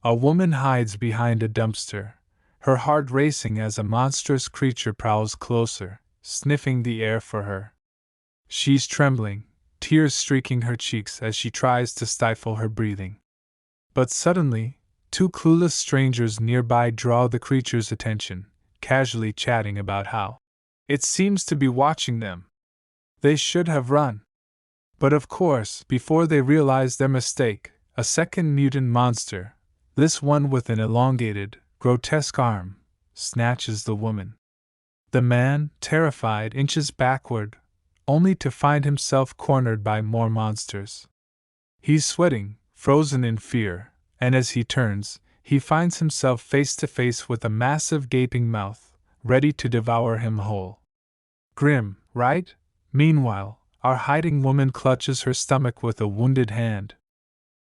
A woman hides behind a dumpster, her heart racing as a monstrous creature prowls closer, sniffing the air for her. She's trembling, tears streaking her cheeks as she tries to stifle her breathing. But suddenly, two clueless strangers nearby draw the creature's attention, casually chatting about how it seems to be watching them. They should have run. But of course, before they realize their mistake, a second mutant monster, this one with an elongated, grotesque arm, snatches the woman. The man, terrified, inches backward, only to find himself cornered by more monsters. He's sweating, frozen in fear, and as he turns, he finds himself face to face with a massive gaping mouth, ready to devour him whole. Grim, right? Meanwhile, our hiding woman clutches her stomach with a wounded hand.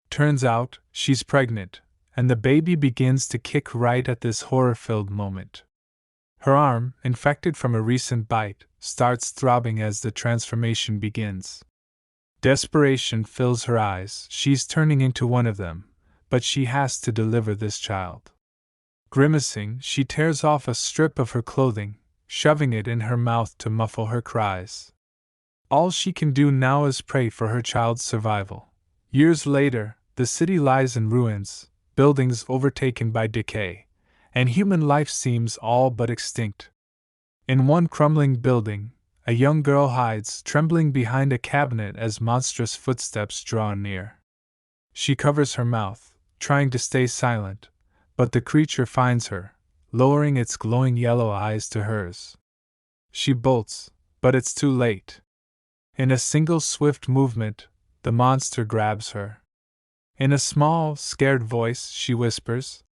Turns out, she's pregnant, and the baby begins to kick right at this horror-filled moment. Her arm, infected from a recent bite, starts throbbing as the transformation begins. Desperation fills her eyes, she's turning into one of them, but she has to deliver this child. Grimacing, she tears off a strip of her clothing, shoving it in her mouth to muffle her cries. All she can do now is pray for her child's survival. Years later, the city lies in ruins, buildings overtaken by decay, and human life seems all but extinct. In one crumbling building, a young girl hides, trembling behind a cabinet as monstrous footsteps draw near. She covers her mouth, trying to stay silent, but the creature finds her, lowering its glowing yellow eyes to hers. She bolts, but it's too late. In a single swift movement, the monster grabs her. In a small, scared voice, she whispers,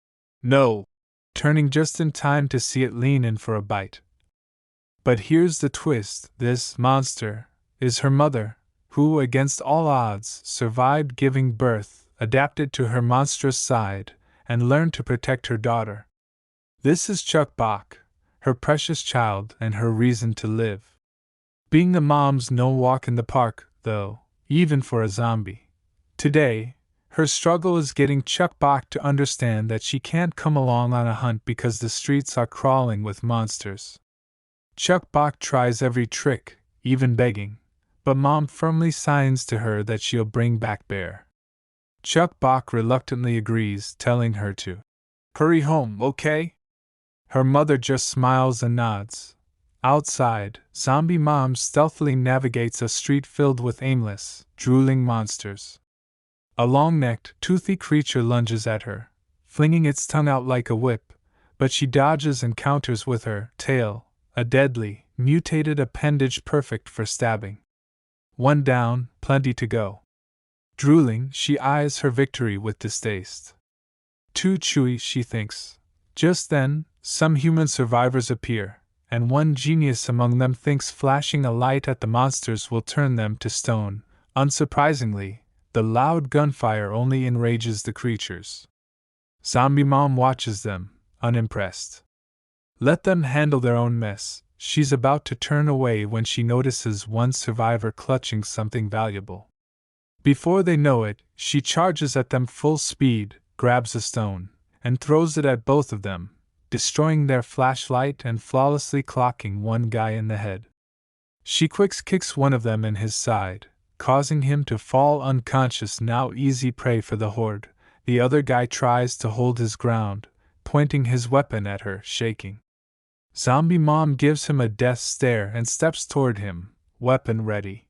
"No!" turning just in time to see it lean in for a bite. But here's the twist: this monster is her mother, who, against all odds, survived giving birth, adapted to her monstrous side, and learned to protect her daughter. This is Chuk-Bok, her precious child and her reason to live. Being a mom's no walk in the park, though, even for a zombie. Today, her struggle is getting Chuk-Bok to understand that she can't come along on a hunt because the streets are crawling with monsters. Chuk-Bok tries every trick, even begging, but Mom firmly signs to her that she'll bring back Bear. Chuk-Bok reluctantly agrees, telling her to hurry home, okay? Her mother just smiles and nods. Outside, Zombie Mom stealthily navigates a street filled with aimless, drooling monsters. A long-necked, toothy creature lunges at her, flinging its tongue out like a whip, but she dodges and counters with her tail, a deadly, mutated appendage perfect for stabbing. One down, plenty to go. Drooling, she eyes her victory with distaste. Too chewy, she thinks. Just then, some human survivors appear, and one genius among them thinks flashing a light at the monsters will turn them to stone. Unsurprisingly, the loud gunfire only enrages the creatures. Zombie Mom watches them, unimpressed. Let them handle their own mess. She's about to turn away when she notices one survivor clutching something valuable. Before they know it, she charges at them full speed, grabs a stone, and throws it at both of them, destroying their flashlight and flawlessly clocking one guy in the head. She kicks one of them in his side, causing him to fall unconscious, now easy prey for the horde. The other guy tries to hold his ground, pointing his weapon at her, shaking. Zombie Mom gives him a death stare and steps toward him, weapon ready.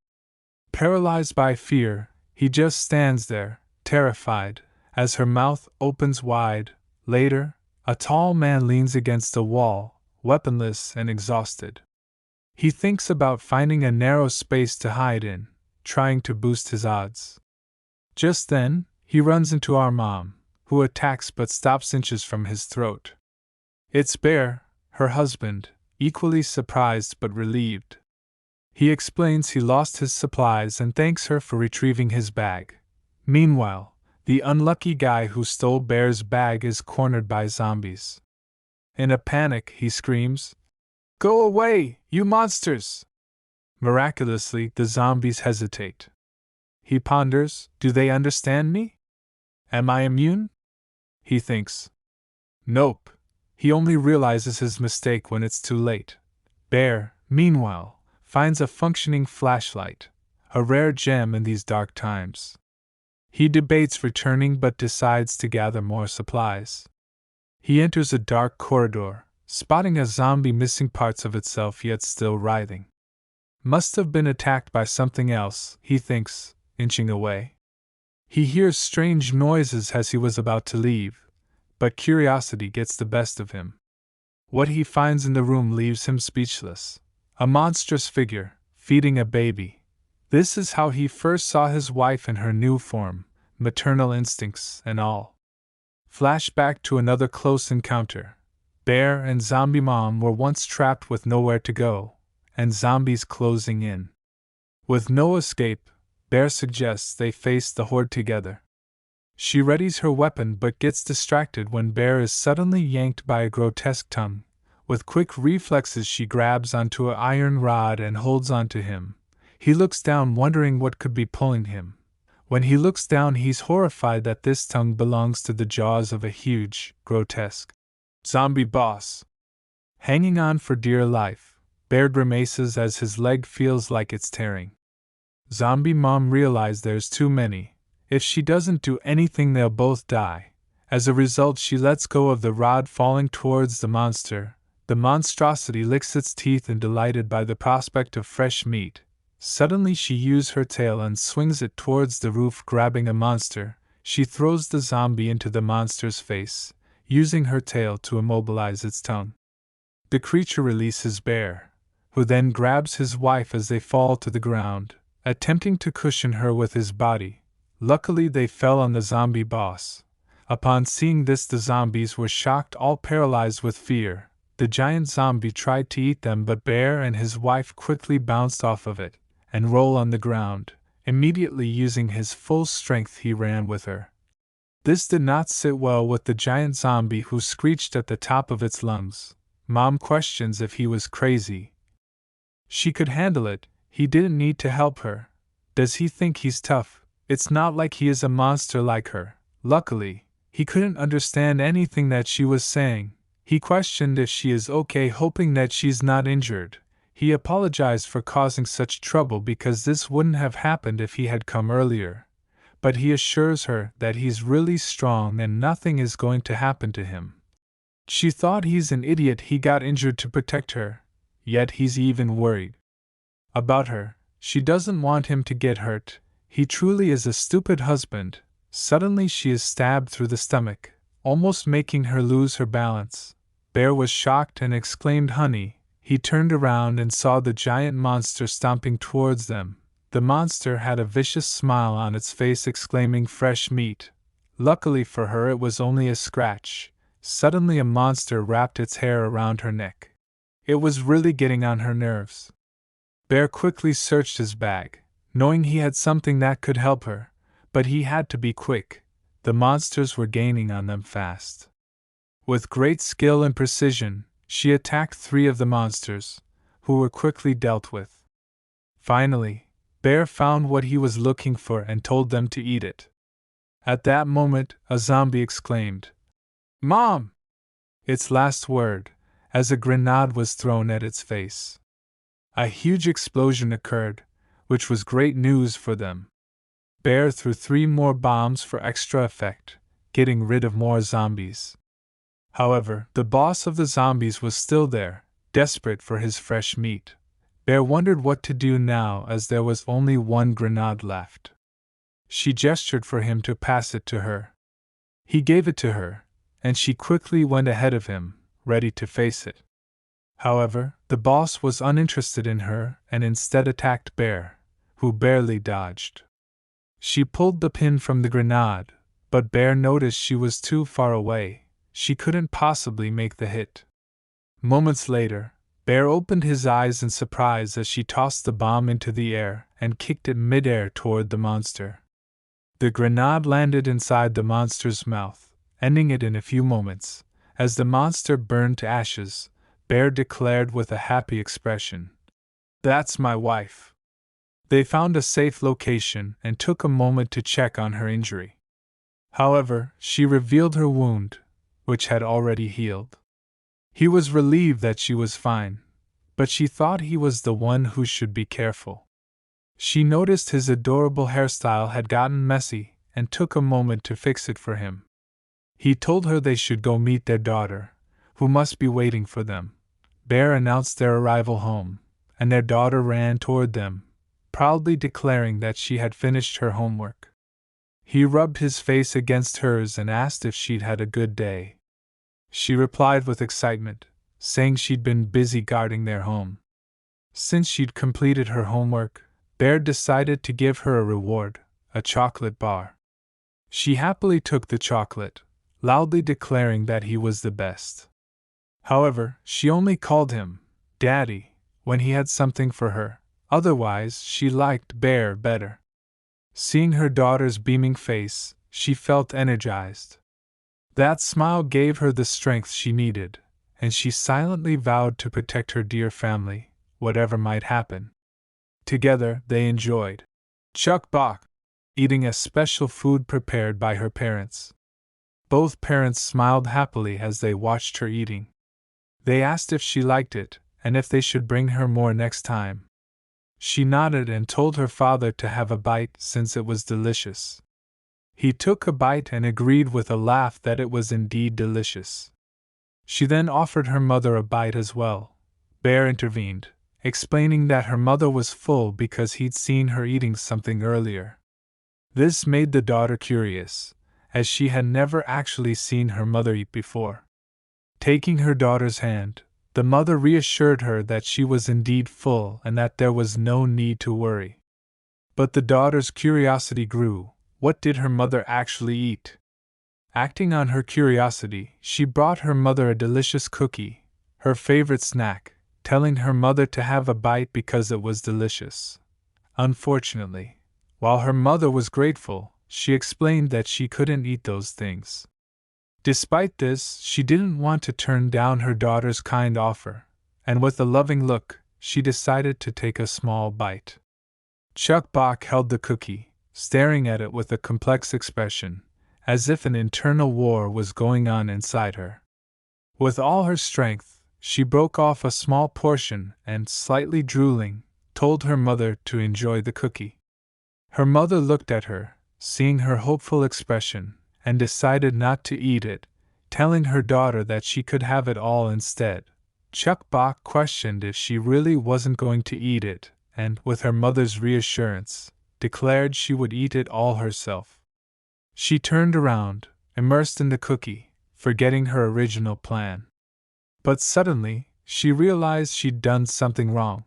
Paralyzed by fear, he just stands there, terrified, as her mouth opens wide. Later, a tall man leans against a wall, weaponless and exhausted. He thinks about finding a narrow space to hide in, trying to boost his odds. Just then, he runs into our mom, who attacks but stops inches from his throat. It's Bear, her husband, equally surprised but relieved. He explains he lost his supplies and thanks her for retrieving his bag. Meanwhile, the unlucky guy who stole Bear's bag is cornered by zombies. In a panic, he screams, "Go away, you monsters!" Miraculously, the zombies hesitate. He ponders, do they understand me? Am I immune? he thinks. Nope. He only realizes his mistake when it's too late. Bear, meanwhile, finds a functioning flashlight, a rare gem in these dark times. He debates returning but decides to gather more supplies. He enters a dark corridor, spotting a zombie missing parts of itself yet still writhing. Must have been attacked by something else, he thinks, inching away. He hears strange noises as he was about to leave, but curiosity gets the best of him. What he finds in the room leaves him speechless. A monstrous figure, feeding a baby. This is how he first saw his wife in her new form, maternal instincts and all. Flashback to another close encounter. Bear and Zombie Mom were once trapped with nowhere to go, and zombies closing in. With no escape, Bear suggests they face the horde together. She readies her weapon but gets distracted when Bear is suddenly yanked by a grotesque tongue. With quick reflexes she grabs onto an iron rod and holds onto him. He looks down wondering what could be pulling him. When he looks down he's horrified that this tongue belongs to the jaws of a huge, grotesque zombie boss. Hanging on for dear life, Bear grimaces as his leg feels like it's tearing. Zombie Mom realizes there's too many. If she doesn't do anything they'll both die. As a result she lets go of the rod falling towards the monster. The monstrosity licks its teeth and delighted by the prospect of fresh meat. Suddenly she uses her tail and swings it towards the roof grabbing a monster. She throws the zombie into the monster's face, using her tail to immobilize its tongue. The creature releases Bear, who then grabs his wife as they fall to the ground, attempting to cushion her with his body. Luckily they fell on the zombie boss. Upon seeing this the zombies were shocked, all paralyzed with fear. The giant zombie tried to eat them but Bear and his wife quickly bounced off of it and roll on the ground. Immediately using his full strength he ran with her. This did not sit well with the giant zombie who screeched at the top of its lungs. Mom questions if he was crazy. She could handle it, he didn't need to help her. Does he think he's tough? It's not like he is a monster like her. Luckily, he couldn't understand anything that she was saying. He questioned if she is okay, hoping that she's not injured. He apologized for causing such trouble because this wouldn't have happened if he had come earlier. But he assures her that he's really strong and nothing is going to happen to him. She thought he's an idiot, he got injured to protect her, yet he's even worried about her. She doesn't want him to get hurt. He truly is a stupid husband. Suddenly she is stabbed through the stomach, almost making her lose her balance. Bear was shocked and exclaimed, "Honey." He turned around and saw the giant monster stomping towards them. The monster had a vicious smile on its face, exclaiming, "Fresh meat." Luckily for her it was only a scratch. Suddenly a monster wrapped its hair around her neck. It was really getting on her nerves. Bear quickly searched his bag, knowing he had something that could help her, but he had to be quick. The monsters were gaining on them fast. With great skill and precision, she attacked 3 of the monsters, who were quickly dealt with. Finally, Bear found what he was looking for and told them to eat it. At that moment, a zombie exclaimed, "Mom!" its last word, as a grenade was thrown at its face. A huge explosion occurred, which was great news for them. Bear threw 3 more bombs for extra effect, getting rid of more zombies. However, the boss of the zombies was still there, desperate for his fresh meat. Bear wondered what to do now as there was only 1 grenade left. She gestured for him to pass it to her. He gave it to her, and she quickly went ahead of him, ready to face it. However, the boss was uninterested in her and instead attacked Bear, who barely dodged. She pulled the pin from the grenade, but Bear noticed she was too far away. She couldn't possibly make the hit. Moments later, Bear opened his eyes in surprise as she tossed the bomb into the air and kicked it mid-air toward the monster. The grenade landed inside the monster's mouth, ending it in a few moments. As the monster burned to ashes, Bear declared with a happy expression, "That's my wife." They found a safe location and took a moment to check on her injury. However, she revealed her wound, which had already healed. He was relieved that she was fine, but she thought he was the one who should be careful. She noticed his adorable hairstyle had gotten messy and took a moment to fix it for him. He told her they should go meet their daughter, who must be waiting for them. Bear announced their arrival home, and their daughter ran toward them, proudly declaring that she had finished her homework. He rubbed his face against hers and asked if she'd had a good day. She replied with excitement, saying she'd been busy guarding their home. Since she'd completed her homework, Bear decided to give her a reward, a chocolate bar. She happily took the chocolate, loudly declaring that he was the best. However, she only called him Daddy when he had something for her, otherwise she liked Bear better. Seeing her daughter's beaming face, she felt energized. That smile gave her the strength she needed, and she silently vowed to protect her dear family, whatever might happen. Together, they enjoyed Chuk-Bok, eating a special food prepared by her parents. Both parents smiled happily as they watched her eating. They asked if she liked it, and if they should bring her more next time. She nodded and told her father to have a bite since it was delicious. He took a bite and agreed with a laugh that it was indeed delicious. She then offered her mother a bite as well. Bear intervened, explaining that her mother was full because he'd seen her eating something earlier. This made the daughter curious, as she had never actually seen her mother eat before. Taking her daughter's hand, the mother reassured her that she was indeed full and that there was no need to worry. But the daughter's curiosity grew. What did her mother actually eat? Acting on her curiosity, she brought her mother a delicious cookie, her favorite snack, telling her mother to have a bite because it was delicious. Unfortunately, while her mother was grateful, she explained that she couldn't eat those things. Despite this, she didn't want to turn down her daughter's kind offer, and with a loving look, she decided to take a small bite. Chuk-Bok held the cookie, staring at it with a complex expression, as if an internal war was going on inside her. With all her strength, she broke off a small portion and, slightly drooling, told her mother to enjoy the cookie. Her mother looked at her, seeing her hopeful expression, and decided not to eat it, telling her daughter that she could have it all instead. Chuk-Bok questioned if she really wasn't going to eat it, and, with her mother's reassurance, declared she would eat it all herself. She turned around, immersed in the cookie, forgetting her original plan. But suddenly, she realized she'd done something wrong.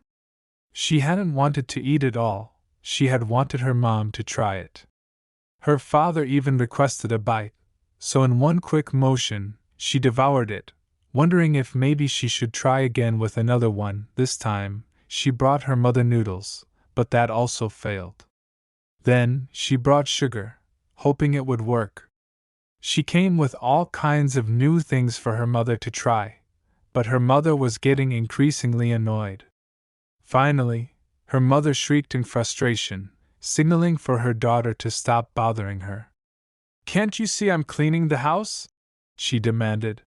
She hadn't wanted to eat it all, she had wanted her mom to try it. Her father even requested a bite, so in one quick motion, she devoured it, wondering if maybe she should try again with another one. This time, she brought her mother noodles, but that also failed. Then, she brought sugar, hoping it would work. She came with all kinds of new things for her mother to try, but her mother was getting increasingly annoyed. Finally, her mother shrieked in frustration, signaling for her daughter to stop bothering her. "Can't you see I'm cleaning the house?" she demanded.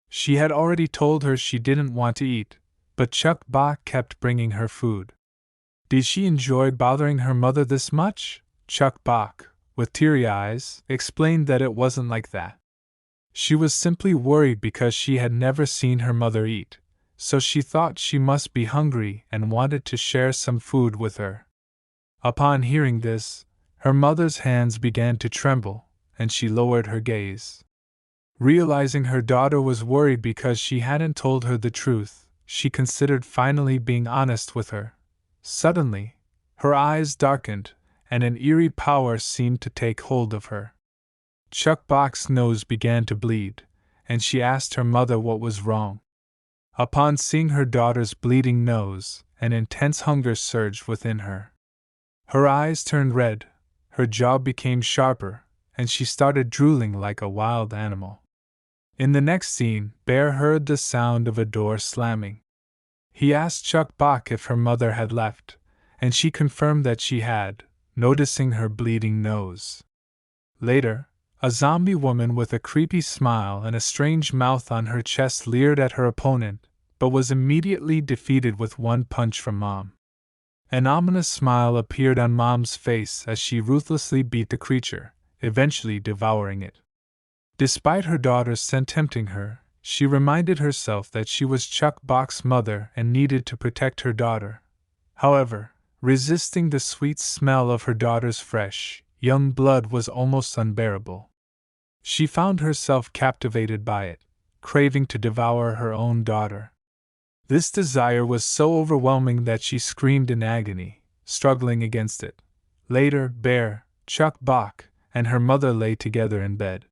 She had already told her she didn't want to eat, but Chuk-Bok kept bringing her food. Did she enjoy bothering her mother this much? Chuk-Bok, with teary eyes, explained that it wasn't like that. She was simply worried because she had never seen her mother eat, so she thought she must be hungry and wanted to share some food with her. Upon hearing this, her mother's hands began to tremble, and she lowered her gaze. Realizing her daughter was worried because she hadn't told her the truth, she considered finally being honest with her. Suddenly, her eyes darkened, and an eerie power seemed to take hold of her. Chuk-Bok's nose began to bleed, and she asked her mother what was wrong. Upon seeing her daughter's bleeding nose, an intense hunger surged within her. Her eyes turned red, her jaw became sharper, and she started drooling like a wild animal. In the next scene, Bear heard the sound of a door slamming. He asked Chuk-Bok if her mother had left, and she confirmed that she had, noticing her bleeding nose. Later, A zombie woman with a creepy smile and a strange mouth on her chest leered at her opponent, but was immediately defeated with one punch from Mom. An ominous smile appeared on Mom's face as she ruthlessly beat the creature, eventually devouring it. Despite her daughter's scent tempting her, she reminded herself that she was Chuk-Bok's mother and needed to protect her daughter. However, resisting the sweet smell of her daughter's fresh, young blood was almost unbearable. She found herself captivated by it, craving to devour her own daughter. This desire was so overwhelming that she screamed in agony, struggling against it. Later, Bear, Chuk-Bok, and her mother lay together in bed.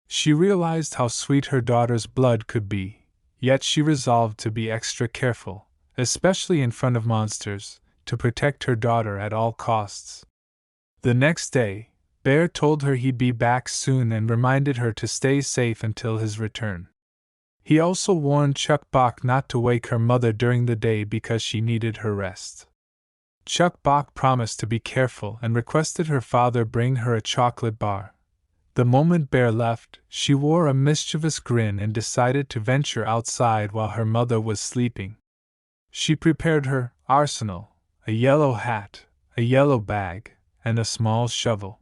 She realized how sweet her daughter's blood could be, yet she resolved to be extra careful, especially in front of monsters, to protect her daughter at all costs. The next day, Bear told her he'd be back soon and reminded her to stay safe until his return. He also warned Chuk-Bok not to wake her mother during the day because she needed her rest. Chuk-Bok promised to be careful and requested her father bring her a chocolate bar. The moment Bear left, she wore a mischievous grin and decided to venture outside while her mother was sleeping. She prepared her arsenal, a yellow hat, a yellow bag, and a small shovel.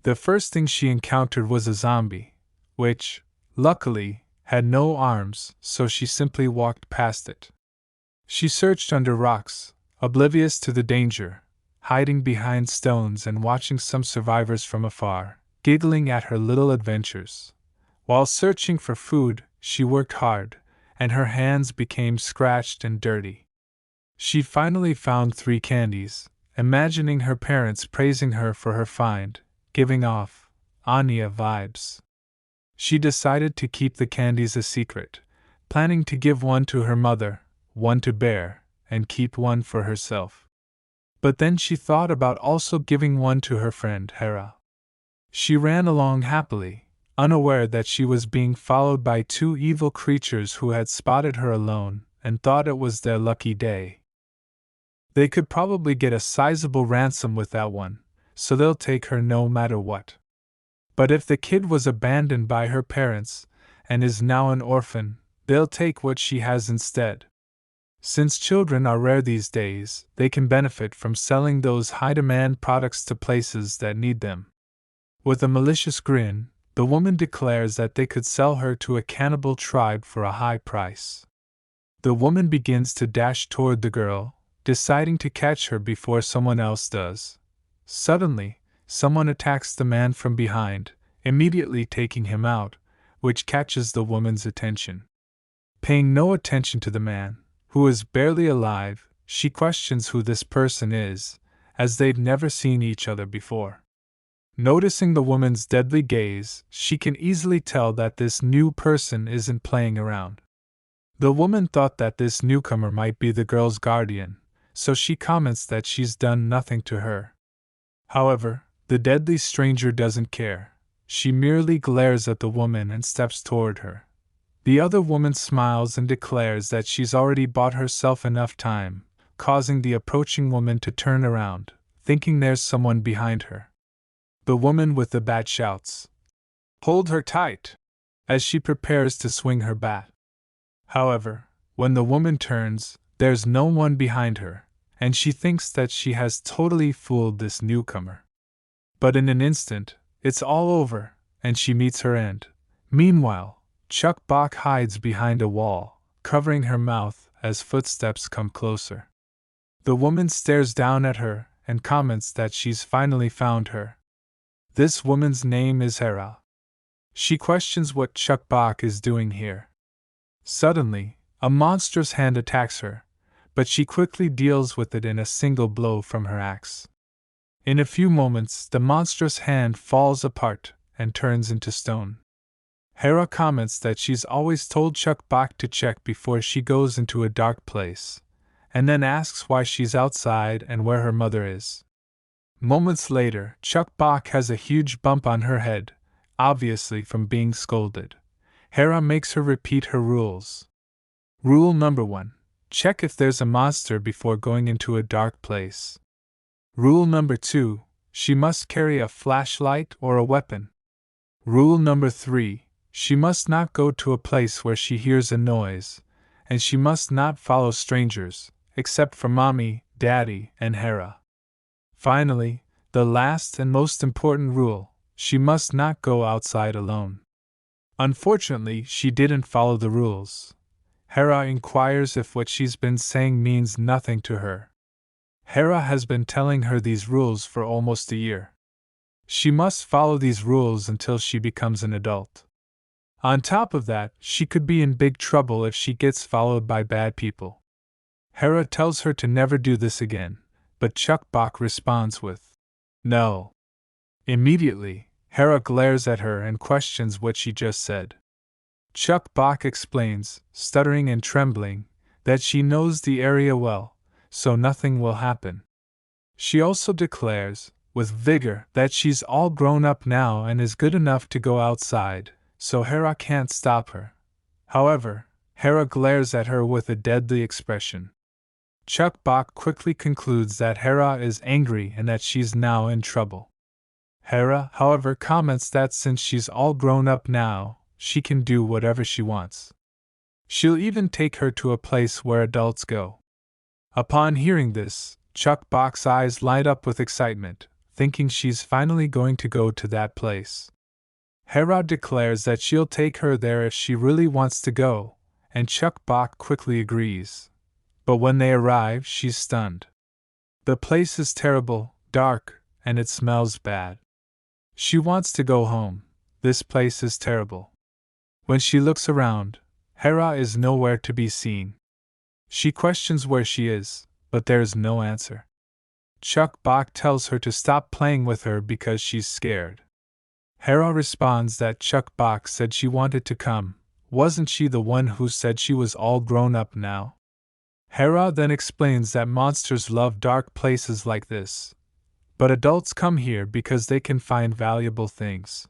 The first thing she encountered was a zombie, which, luckily, had no arms, so she simply walked past it. She searched under rocks, oblivious to the danger, hiding behind stones and watching some survivors from afar, giggling at her little adventures. While searching for food, she worked hard, and her hands became scratched and dirty. She finally found 3 candies, imagining her parents praising her for her find, giving off Anya vibes. She decided to keep the candies a secret, planning to give one to her mother, one to Bear, and keep one for herself. But then she thought about also giving one to her friend Hera. She ran along happily, unaware that she was being followed by 2 evil creatures who had spotted her alone and thought it was their lucky day. They could probably get a sizable ransom with that one, so they'll take her no matter what. But if the kid was abandoned by her parents and is now an orphan, they'll take what she has instead. Since children are rare these days, they can benefit from selling those high-demand products to places that need them. With a malicious grin, the woman declares that they could sell her to a cannibal tribe for a high price. The woman begins to dash toward the girl, deciding to catch her before someone else does. Suddenly, someone attacks the man from behind, immediately taking him out, which catches the woman's attention. Paying no attention to the man, who is barely alive, she questions who this person is, as they'd never seen each other before. Noticing the woman's deadly gaze, she can easily tell that this new person isn't playing around. The woman thought that this newcomer might be the girl's guardian, so she comments that she's done nothing to her. However, the deadly stranger doesn't care. She merely glares at the woman and steps toward her. The other woman smiles and declares that she's already bought herself enough time, causing the approaching woman to turn around, thinking there's someone behind her. The woman with the bat shouts, "Hold her tight!" as she prepares to swing her bat. However, when the woman turns, there's no one behind her, and she thinks that she has totally fooled this newcomer. But in an instant, it's all over, and she meets her end. Meanwhile, Chuk-Bok hides behind a wall, covering her mouth as footsteps come closer. The woman stares down at her and comments that she's finally found her. This woman's name is Hera. She questions what Chuk-Bok is doing here. Suddenly, a monstrous hand attacks her, but she quickly deals with it in a single blow from her axe. In a few moments, the monstrous hand falls apart and turns into stone. Hera comments that she's always told Chuk-Bok to check before she goes into a dark place, and then asks why she's outside and where her mother is. Moments later, Chuk-Bok has a huge bump on her head, obviously from being scolded. Hera makes her repeat her rules. Rule number 1. Check if there's a monster before going into a dark place. Rule number 2. She must carry a flashlight or a weapon. Rule number 3: she must not go to a place where she hears a noise, and she must not follow strangers, except for Mommy, Daddy, and Hera. Finally, the last and most important rule: she must not go outside alone. Unfortunately, she didn't follow the rules. Hera inquires if what she's been saying means nothing to her. Hera has been telling her these rules for almost a year. She must follow these rules until she becomes an adult. On top of that, she could be in big trouble if she gets followed by bad people. Hera tells her to never do this again, but Chuk-Bok responds with, "No." Immediately, Hera glares at her and questions what she just said. Chuk-Bok explains, stuttering and trembling, that she knows the area well, so nothing will happen. She also declares, with vigor, that she's all grown up now and is good enough to go outside, so Hera can't stop her. However, Hera glares at her with a deadly expression. Chuk-Bok quickly concludes that Hera is angry and that she's now in trouble. Hera, however, comments that since she's all grown up now, she can do whatever she wants. She'll even take her to a place where adults go. Upon hearing this, Chuk-Bok's eyes light up with excitement, thinking she's finally going to go to that place. Hera declares that she'll take her there if she really wants to go, and Chuk-Bok quickly agrees. But when they arrive, she's stunned. The place is terrible, dark, and it smells bad. She wants to go home. This place is terrible. When she looks around, Hera is nowhere to be seen. She questions where she is, but there's no answer. Chuk-Bok tells her to stop playing with her because she's scared. Hera responds that Chuk-Bok said she wanted to come. Wasn't she the one who said she was all grown up now? Hera then explains that monsters love dark places like this, but adults come here because they can find valuable things.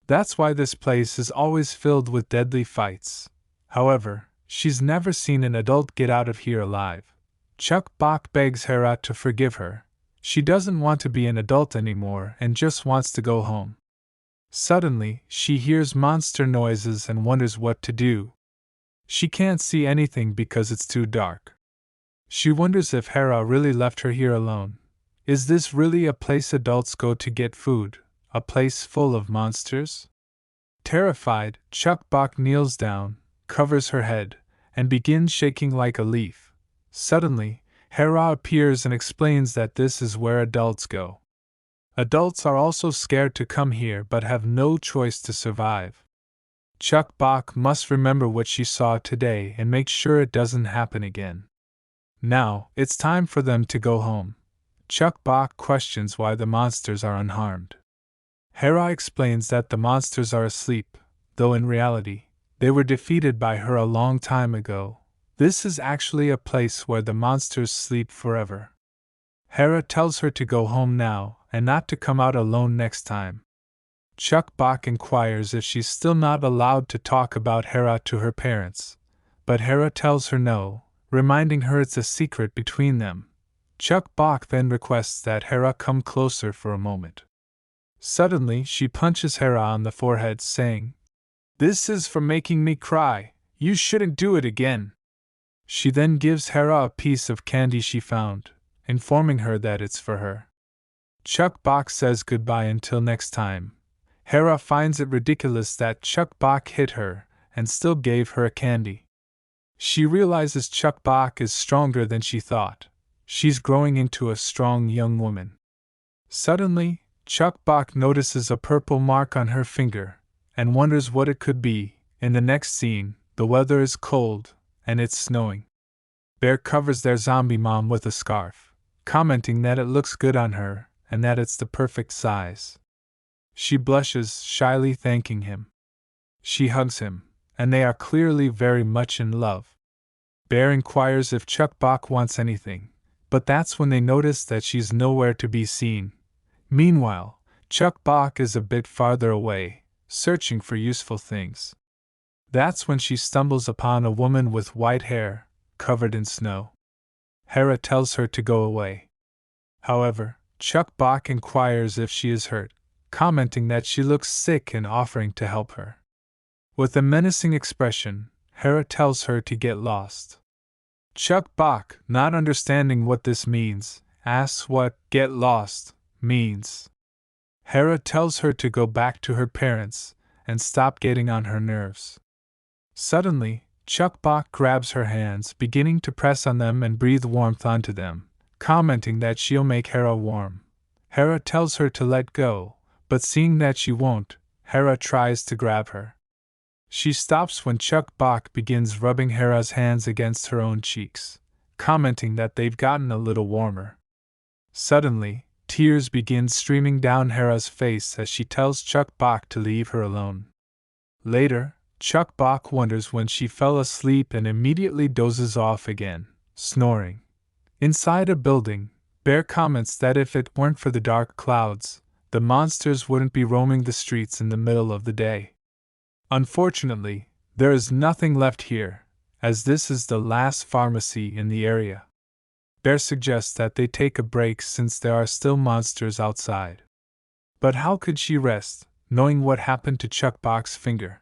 That's why this place is always filled with deadly fights. However, she's never seen an adult get out of here alive. Chuk-Bok begs Hera to forgive her. She doesn't want to be an adult anymore and just wants to go home. Suddenly, she hears monster noises and wonders what to do. She can't see anything because it's too dark. She wonders if Hera really left her here alone. Is this really a place adults go to get food, a place full of monsters? Terrified, Chuk-Bok kneels down, covers her head, and begins shaking like a leaf. Suddenly, Hera appears and explains that this is where adults go. Adults are also scared to come here but have no choice to survive. Chuk-Bok must remember what she saw today and make sure it doesn't happen again. Now, it's time for them to go home. Chuk-Bok questions why the monsters are unharmed. Hera explains that the monsters are asleep, though in reality, they were defeated by her a long time ago. This is actually a place where the monsters sleep forever. Hera tells her to go home now and not to come out alone next time. Chuk-Bok inquires if she's still not allowed to talk about Hera to her parents, but Hera tells her no, reminding her it's a secret between them. Chuk-Bok then requests that Hera come closer for a moment. Suddenly, she punches Hera on the forehead, saying, "This is for making me cry. You shouldn't do it again." She then gives Hera a piece of candy she found, informing her that it's for her. Chuk-Bok says goodbye until next time. Hera finds it ridiculous that Chuk-Bok hit her and still gave her a candy. She realizes Chuk-Bok is stronger than she thought. She's growing into a strong young woman. Suddenly, Chuk-Bok notices a purple mark on her finger and wonders what it could be. In the next scene, the weather is cold and it's snowing. Bear covers their zombie mom with a scarf, commenting that it looks good on her and that it's the perfect size. She blushes, shyly thanking him. She hugs him, and they are clearly very much in love. Bear inquires if Chuk-Bok wants anything, but that's when they notice that she's nowhere to be seen. Meanwhile, Chuk-Bok is a bit farther away, searching for useful things. That's when she stumbles upon a woman with white hair, covered in snow. Hera tells her to go away. However, Chuk-Bok inquires if she is hurt, commenting that she looks sick and offering to help her. With a menacing expression, Hera tells her to get lost. Chuk-Bok, not understanding what this means, asks what "get lost" means. Hera tells her to go back to her parents and stop getting on her nerves. Suddenly, Chuk-Bok grabs her hands, beginning to press on them and breathe warmth onto them, commenting that she'll make Hera warm. Hera tells her to let go, but seeing that she won't, Hera tries to grab her. She stops when Chuk-Bok begins rubbing Hera's hands against her own cheeks, commenting that they've gotten a little warmer. Suddenly, tears begin streaming down Hera's face as she tells Chuk-Bok to leave her alone. Later, Chuk-Bok wonders when she fell asleep and immediately dozes off again, snoring. Inside a building, Bear comments that if it weren't for the dark clouds, the monsters wouldn't be roaming the streets in the middle of the day. Unfortunately, there is nothing left here, as this is the last pharmacy in the area. Bear suggests that they take a break since there are still monsters outside. But how could she rest, knowing what happened to Chuk-Bok's finger?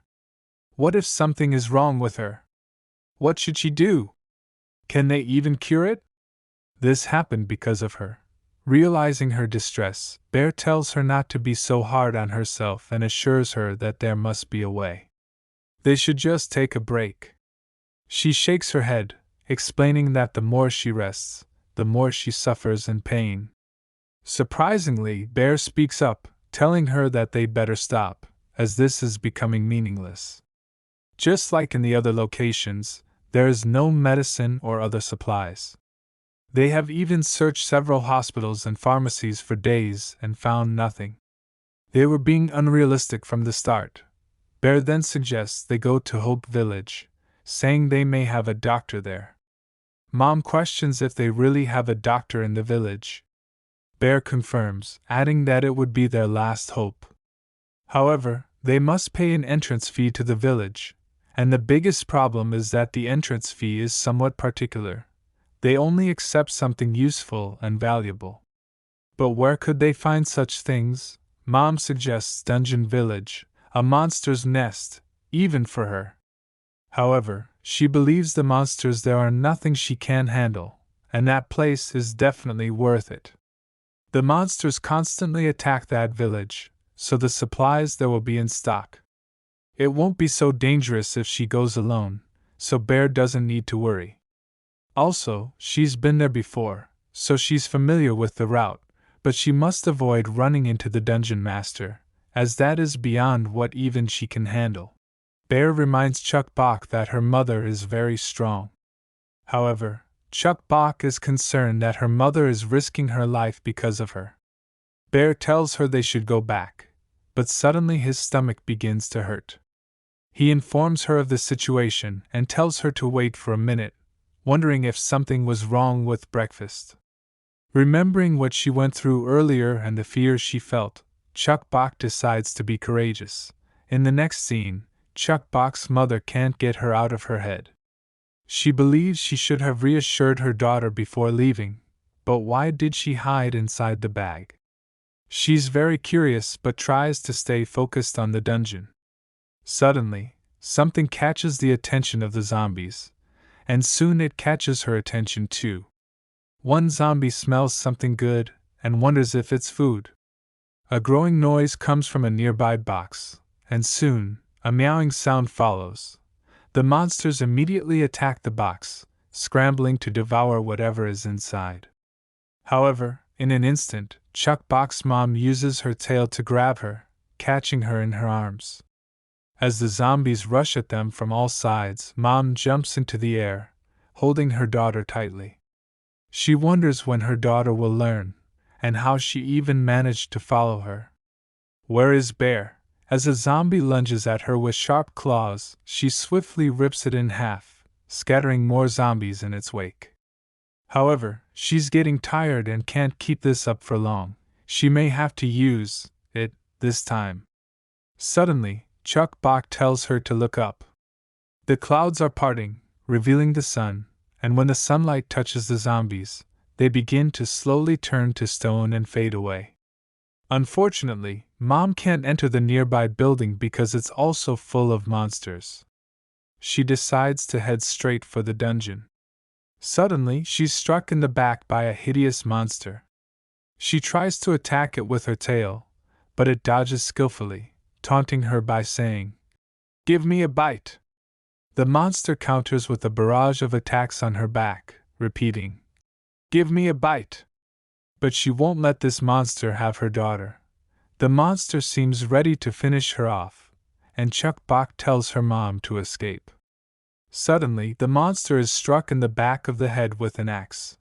What if something is wrong with her? What should she do? Can they even cure it? This happened because of her. Realizing her distress, Bear tells her not to be so hard on herself and assures her that there must be a way. They should just take a break. She shakes her head, explaining that the more she rests, the more she suffers in pain. Surprisingly, Bear speaks up, telling her that they'd better stop, as this is becoming meaningless. Just like in the other locations, there is no medicine or other supplies. They have even searched several hospitals and pharmacies for days and found nothing. They were being unrealistic from the start. Bear then suggests they go to Hope Village, saying they may have a doctor there. Mom questions if they really have a doctor in the village. Bear confirms, adding that it would be their last hope. However, they must pay an entrance fee to the village, and the biggest problem is that the entrance fee is somewhat particular. They only accept something useful and valuable. But where could they find such things? Mom suggests Dungeon Village, a monster's nest, even for her. However, she believes the monsters there are nothing she can handle, and that place is definitely worth it. The monsters constantly attack that village, so the supplies there will be in stock. It won't be so dangerous if she goes alone, so Bear doesn't need to worry. Also, she's been there before, so she's familiar with the route, but she must avoid running into the dungeon master, as that is beyond what even she can handle. Bear reminds Chuk-Bok that her mother is very strong. However, Chuk-Bok is concerned that her mother is risking her life because of her. Bear tells her they should go back, but suddenly his stomach begins to hurt. He informs her of the situation and tells her to wait for a minute, wondering if something was wrong with breakfast. Remembering what she went through earlier and the fear she felt, Chuk-Bok decides to be courageous. In the next scene, Chuk-Bok's mother can't get her out of her head. She believes she should have reassured her daughter before leaving, but why did she hide inside the bag? She's very curious but tries to stay focused on the dungeon. Suddenly, something catches the attention of the zombies, and soon it catches her attention too. One zombie smells something good and wonders if it's food. A growing noise comes from a nearby box, and soon, a meowing sound follows. The monsters immediately attack the box, scrambling to devour whatever is inside. However, in an instant, Chuk-Bok's mom uses her tail to grab her, catching her in her arms. As the zombies rush at them from all sides, Mom jumps into the air, holding her daughter tightly. She wonders when her daughter will learn, and how she even managed to follow her. Where is Bear? As a zombie lunges at her with sharp claws, she swiftly rips it in half, scattering more zombies in its wake. However, she's getting tired and can't keep this up for long. She may have to use it this time. Suddenly, Chuk-Bok tells her to look up. The clouds are parting, revealing the sun, and when the sunlight touches the zombies, they begin to slowly turn to stone and fade away. Unfortunately, Mom can't enter the nearby building because it's also full of monsters. She decides to head straight for the dungeon. Suddenly, she's struck in the back by a hideous monster. She tries to attack it with her tail, but it dodges skillfully, taunting her by saying, "Give me a bite." The monster counters with a barrage of attacks on her back, repeating, "Give me a bite." But she won't let this monster have her daughter. The monster seems ready to finish her off, and Chuk-Bok tells her mom to escape. Suddenly, the monster is struck in the back of the head with an axe.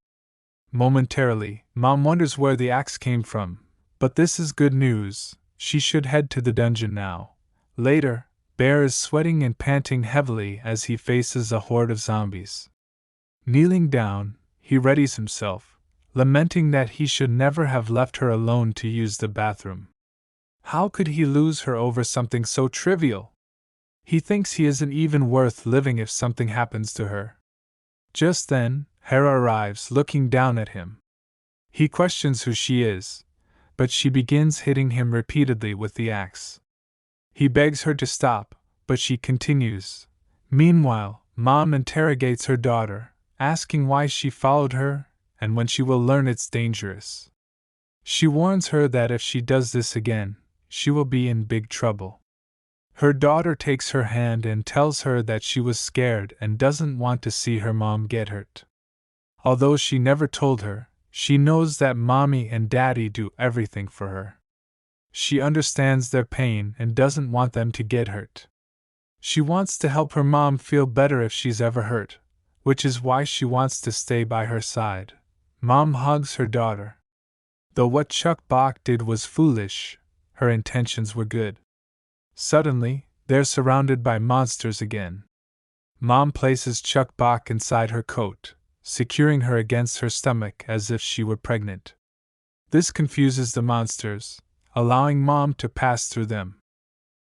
Momentarily, Mom wonders where the axe came from, but this is good news. She should head to the dungeon now. Later, Bear is sweating and panting heavily as he faces a horde of zombies. Kneeling down, he readies himself, lamenting that he should never have left her alone to use the bathroom. How could he lose her over something so trivial? He thinks he isn't even worth living if something happens to her. Just then, Hera arrives, looking down at him. He questions who she is, but she begins hitting him repeatedly with the axe. He begs her to stop, but she continues. Meanwhile, Mom interrogates her daughter, asking why she followed her and when she will learn it's dangerous. She warns her that if she does this again, she will be in big trouble. Her daughter takes her hand and tells her that she was scared and doesn't want to see her mom get hurt. Although she never told her, she knows that Mommy and Daddy do everything for her. She understands their pain and doesn't want them to get hurt. She wants to help her mom feel better if she's ever hurt, which is why she wants to stay by her side. Mom hugs her daughter. Though what Chuk-Bok did was foolish, her intentions were good. Suddenly, they're surrounded by monsters again. Mom places Chuk-Bok inside her coat, securing her against her stomach as if she were pregnant. This confuses the monsters, allowing Mom to pass through them.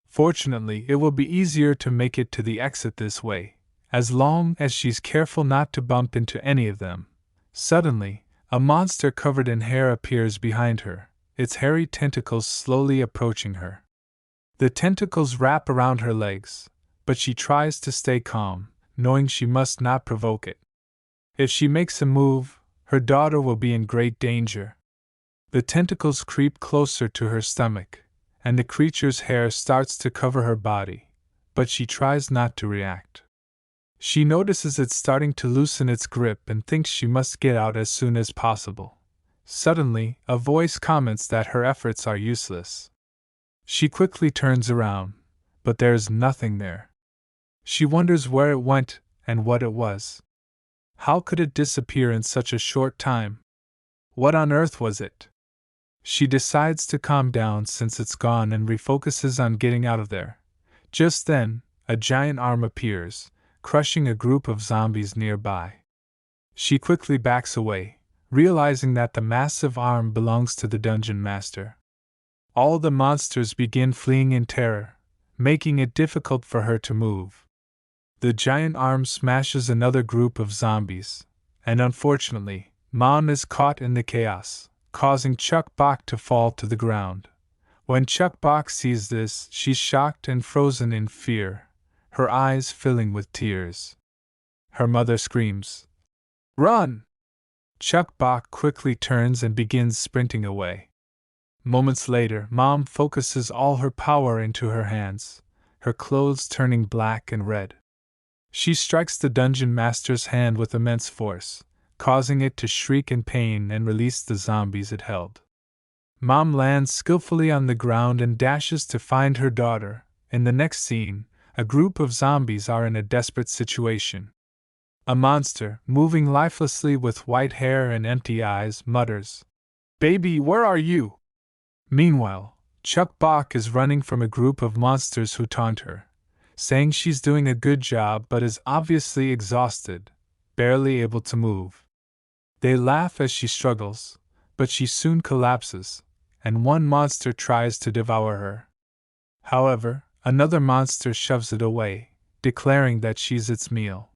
Fortunately, it will be easier to make it to the exit this way, as long as she's careful not to bump into any of them. Suddenly, a monster covered in hair appears behind her, its hairy tentacles slowly approaching her. The tentacles wrap around her legs, but she tries to stay calm, knowing she must not provoke it. If she makes a move, her daughter will be in great danger. The tentacles creep closer to her stomach, and the creature's hair starts to cover her body, but she tries not to react. She notices it starting to loosen its grip and thinks she must get out as soon as possible. Suddenly, a voice comments that her efforts are useless. She quickly turns around, but there's nothing there. She wonders where it went and what it was. How could it disappear in such a short time? What on earth was it? She decides to calm down since it's gone and refocuses on getting out of there. Just then, a giant arm appears, crushing a group of zombies nearby. She quickly backs away, realizing that the massive arm belongs to the dungeon master. All the monsters begin fleeing in terror, making it difficult for her to move. The giant arm smashes another group of zombies, and unfortunately, Mom is caught in the chaos, causing Chuk-Bok to fall to the ground. When Chuk-Bok sees this, she's shocked and frozen in fear, her eyes filling with tears. Her mother screams, "Run!" Chuk-Bok quickly turns and begins sprinting away. Moments later, Mom focuses all her power into her hands, her clothes turning black and red. She strikes the dungeon master's hand with immense force, causing it to shriek in pain and release the zombies it held. Mom lands skillfully on the ground and dashes to find her daughter. In the next scene, a group of zombies are in a desperate situation. A monster, moving lifelessly with white hair and empty eyes, mutters, "Baby, where are you?" Meanwhile, Chuk-Bok is running from a group of monsters who taunt her, saying she's doing a good job but is obviously exhausted, barely able to move. They laugh as she struggles, but she soon collapses, and one monster tries to devour her. However, another monster shoves it away, declaring that she's its meal.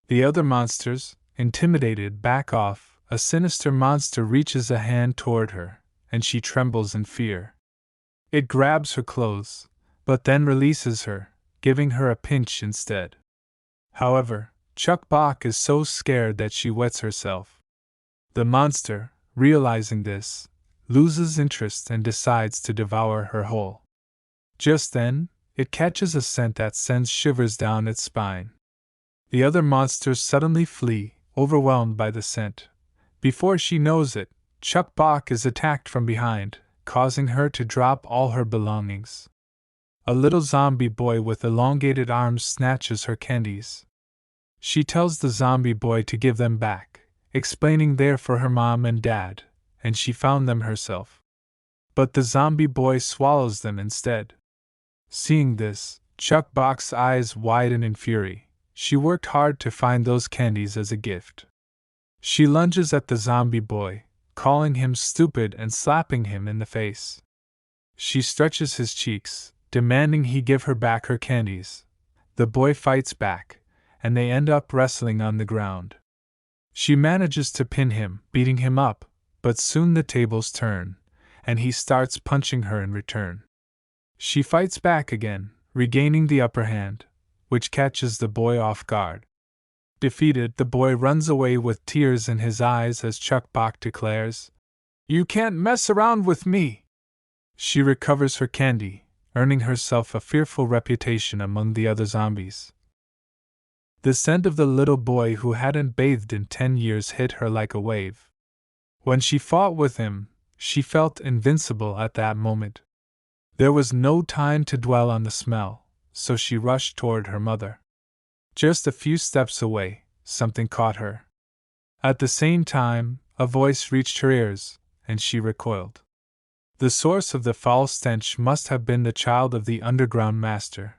The other monsters, intimidated, back off. A sinister monster reaches a hand toward her, and she trembles in fear. It grabs her clothes, but then releases her, giving her a pinch instead. However, Chuk-Bok is so scared that she wets herself. The monster, realizing this, loses interest and decides to devour her whole. Just then, it catches a scent that sends shivers down its spine. The other monsters suddenly flee, overwhelmed by the scent. Before she knows it, Chuk-Bok is attacked from behind, causing her to drop all her belongings. A little zombie boy with elongated arms snatches her candies. She tells the zombie boy to give them back, explaining they're for her mom and dad, and she found them herself. But the zombie boy swallows them instead. Seeing this, Chuk-Bok's eyes widen in fury. She worked hard to find those candies as a gift. She lunges at the zombie boy, calling him stupid and slapping him in the face. She stretches his cheeks, demanding he give her back her candies. The boy fights back, and they end up wrestling on the ground. She manages to pin him, beating him up, but soon the tables turn, and he starts punching her in return. She fights back again, regaining the upper hand, which catches the boy off guard. Defeated, the boy runs away with tears in his eyes as Chuk-Bok declares, "You can't mess around with me!" She recovers her candy, earning herself a fearful reputation among the other zombies. The scent of the little boy who hadn't bathed in 10 years hit her like a wave. When she fought with him, she felt invincible at that moment. There was no time to dwell on the smell, so she rushed toward her mother. Just a few steps away, something caught her. At the same time, a voice reached her ears, and she recoiled. The source of the foul stench must have been the child of the underground master.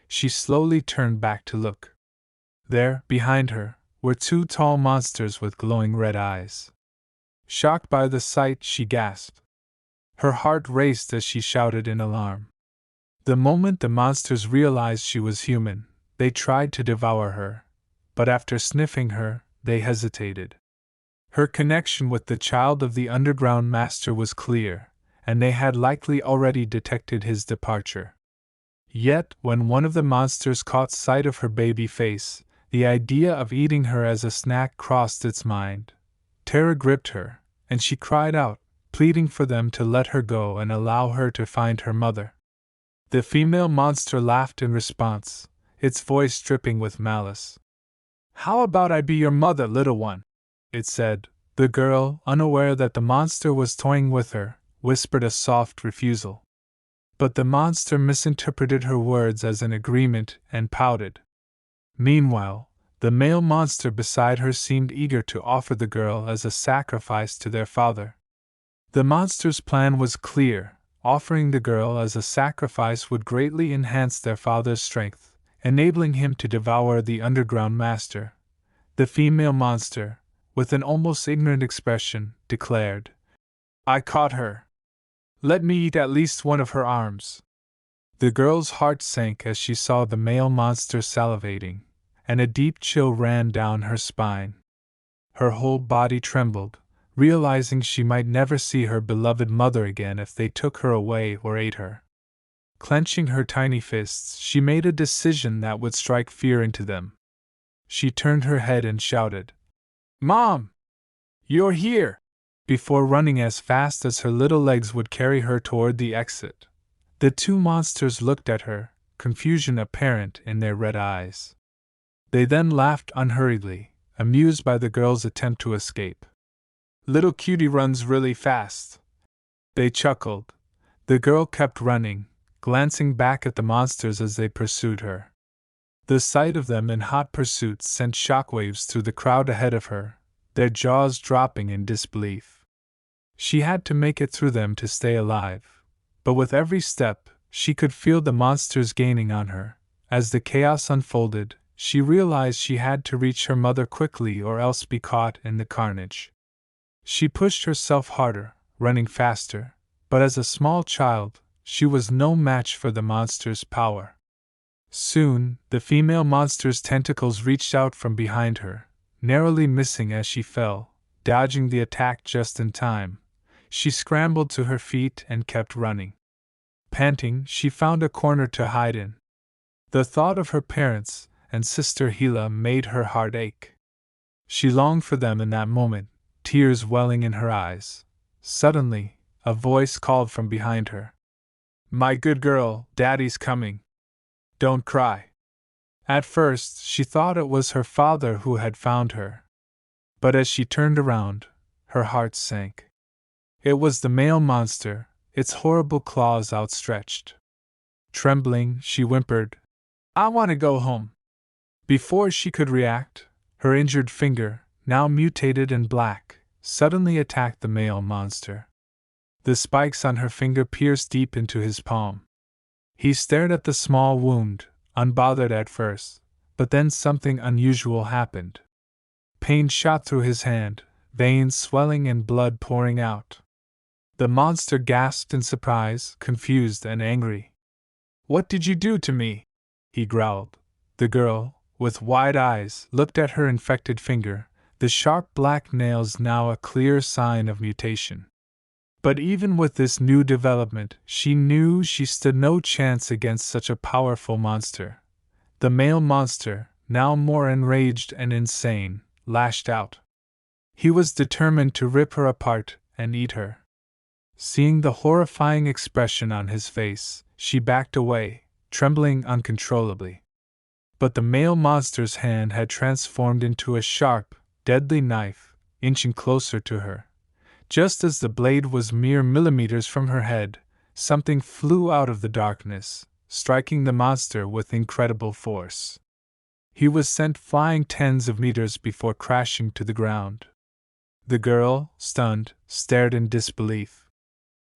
She slowly turned back to look. There, behind her, were two tall monsters with glowing red eyes. Shocked by the sight, she gasped. Her heart raced as she shouted in alarm. The moment the monsters realized she was human, they tried to devour her, but after sniffing her, they hesitated. Her connection with the child of the underground master was clear, and they had likely already detected his departure. Yet, when one of the monsters caught sight of her baby face, the idea of eating her as a snack crossed its mind. Terror gripped her, and she cried out, pleading for them to let her go and allow her to find her mother. The female monster laughed in response, its voice dripping with malice. "How about I be your mother, little one?" it said. The girl, unaware that the monster was toying with her, whispered a soft refusal. But the monster misinterpreted her words as an agreement and pouted. Meanwhile, the male monster beside her seemed eager to offer the girl as a sacrifice to their father. The monster's plan was clear: offering the girl as a sacrifice would greatly enhance their father's strength, enabling him to devour the underground master. The female monster, with an almost ignorant expression, declared, "I caught her. Let me eat at least one of her arms." The girl's heart sank as she saw the male monster salivating, and a deep chill ran down her spine. Her whole body trembled, realizing she might never see her beloved mother again if they took her away or ate her. Clenching her tiny fists, she made a decision that would strike fear into them. She turned her head and shouted, "Mom! You're here!" before running as fast as her little legs would carry her toward the exit. The two monsters looked at her, confusion apparent in their red eyes. They then laughed unhurriedly, amused by the girl's attempt to escape. "Little cutie runs really fast," they chuckled. The girl kept running, glancing back at the monsters as they pursued her. The sight of them in hot pursuit sent shockwaves through the crowd ahead of her, their jaws dropping in disbelief. She had to make it through them to stay alive, but with every step, she could feel the monsters gaining on her. As the chaos unfolded, she realized she had to reach her mother quickly or else be caught in the carnage. She pushed herself harder, running faster, but as a small child, she was no match for the monster's power. Soon, the female monster's tentacles reached out from behind her, narrowly missing as she fell, dodging the attack just in time. She scrambled to her feet and kept running. Panting, she found a corner to hide in. The thought of her parents and sister Hela made her heart ache. She longed for them in that moment, tears welling in her eyes. Suddenly, a voice called from behind her. "My good girl, Daddy's coming. Don't cry." At first, she thought it was her father who had found her. But as she turned around, her heart sank. It was the male monster, its horrible claws outstretched. Trembling, she whimpered, "I want to go home." Before she could react, her injured finger, now mutated and black, suddenly attacked the male monster. The spikes on her finger pierced deep into his palm. He stared at the small wound, unbothered at first, but then something unusual happened. Pain shot through his hand, veins swelling and blood pouring out. The monster gasped in surprise, confused and angry. "What did you do to me?" he growled. The girl, with wide eyes, looked at her infected finger, the sharp black nails now a clear sign of mutation. But even with this new development, she knew she stood no chance against such a powerful monster. The male monster, now more enraged and insane, lashed out. He was determined to rip her apart and eat her. Seeing the horrifying expression on his face, she backed away, trembling uncontrollably. But the male monster's hand had transformed into a sharp, deadly knife, inching closer to her. Just as the blade was mere millimeters from her head, something flew out of the darkness, striking the monster with incredible force. He was sent flying tens of meters before crashing to the ground. The girl, stunned, stared in disbelief.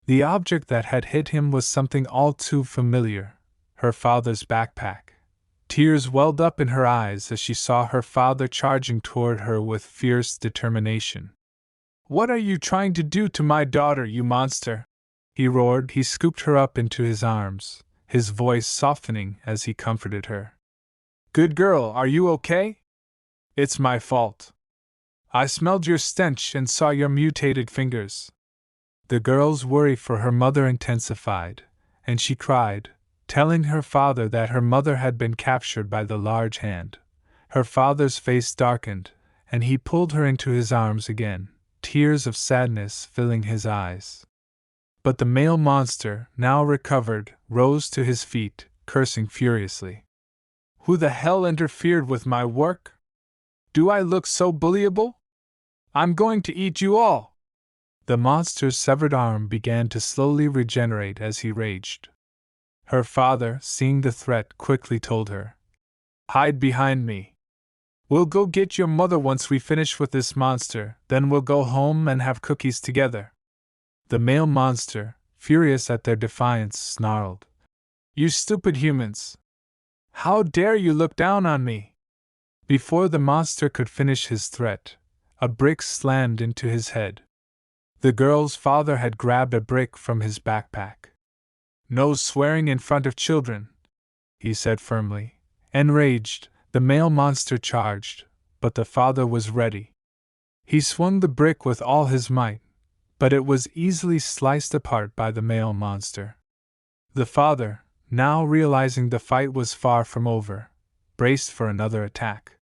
The object that had hit him was something all too familiar, her father's backpack. Tears welled up in her eyes as she saw her father charging toward her with fierce determination. "What are you trying to do to my daughter, you monster?" he roared. He scooped her up into his arms, his voice softening as he comforted her. "Good girl, are you okay? It's my fault. I smelled your stench and saw your mutated fingers." The girl's worry for her mother intensified, and she cried, telling her father that her mother had been captured by the large hand. Her father's face darkened, and he pulled her into his arms again, tears of sadness filling his eyes. But the male monster, now recovered, rose to his feet, cursing furiously. "Who the hell interfered with my work? Do I look so bullyable? I'm going to eat you all!" The monster's severed arm began to slowly regenerate as he raged. Her father, seeing the threat, quickly told her, "Hide behind me. We'll go get your mother once we finish with this monster, then we'll go home and have cookies together." The male monster, furious at their defiance, snarled, "You stupid humans! How dare you look down on me?" Before the monster could finish his threat, a brick slammed into his head. The girl's father had grabbed a brick from his backpack. "No swearing in front of children," he said firmly. Enraged, the male monster charged, but the father was ready. He swung the brick with all his might, but it was easily sliced apart by the male monster. The father, now realizing the fight was far from over, braced for another attack.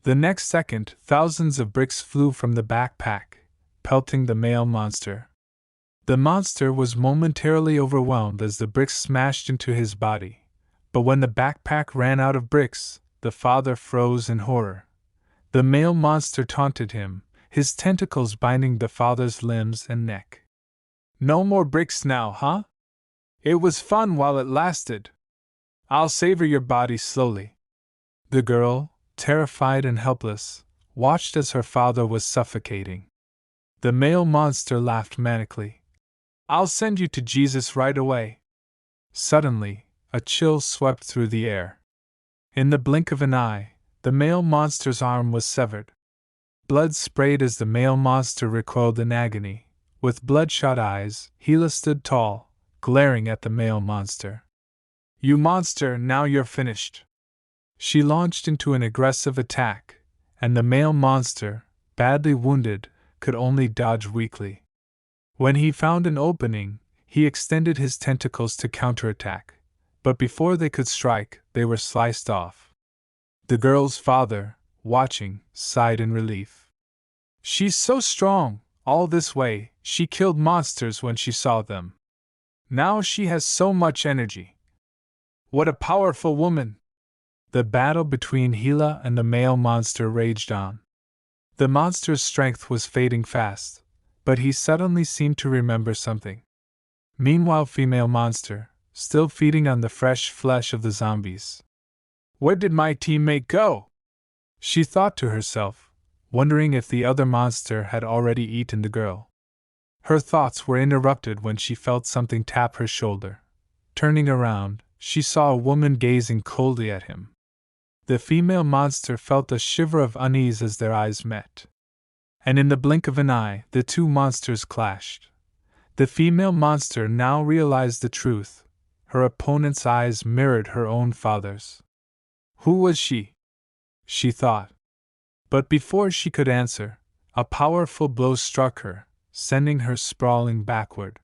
The next second, thousands of bricks flew from the backpack, pelting the male monster. The monster was momentarily overwhelmed as the bricks smashed into his body, but when the backpack ran out of bricks, the father froze in horror. The male monster taunted him, his tentacles binding the father's limbs and neck. "No more bricks now, huh? It was fun while it lasted. I'll savor your body slowly." The girl, terrified and helpless, watched as her father was suffocating. The male monster laughed manically. "I'll send you to Jesus right away." Suddenly, a chill swept through the air. In the blink of an eye, the male monster's arm was severed. Blood sprayed as the male monster recoiled in agony. With bloodshot eyes, Hela stood tall, glaring at the male monster. "You monster, now you're finished." She launched into an aggressive attack, and the male monster, badly wounded, could only dodge weakly. When he found an opening, He extended his tentacles to counterattack, but before they could strike, they were sliced off. The girl's father, watching, sighed in relief. She's so strong, all this way, she killed monsters when she saw them. Now she has so much energy. What a powerful woman! The battle between Hela and the male monster raged on. The monster's strength was fading fast, but he suddenly seemed to remember something. Meanwhile, female monster, still feeding on the fresh flesh of the zombies. Where did my teammate go? She thought to herself, wondering if the other monster had already eaten the girl. Her thoughts were interrupted when she felt something tap her shoulder. Turning around, she saw a woman gazing coldly at him. The female monster felt a shiver of unease as their eyes met. And in the blink of an eye, the two monsters clashed. The female monster now realized the truth. Her opponent's eyes mirrored her own father's. Who was she? She thought. But before she could answer, a powerful blow struck her, sending her sprawling backward.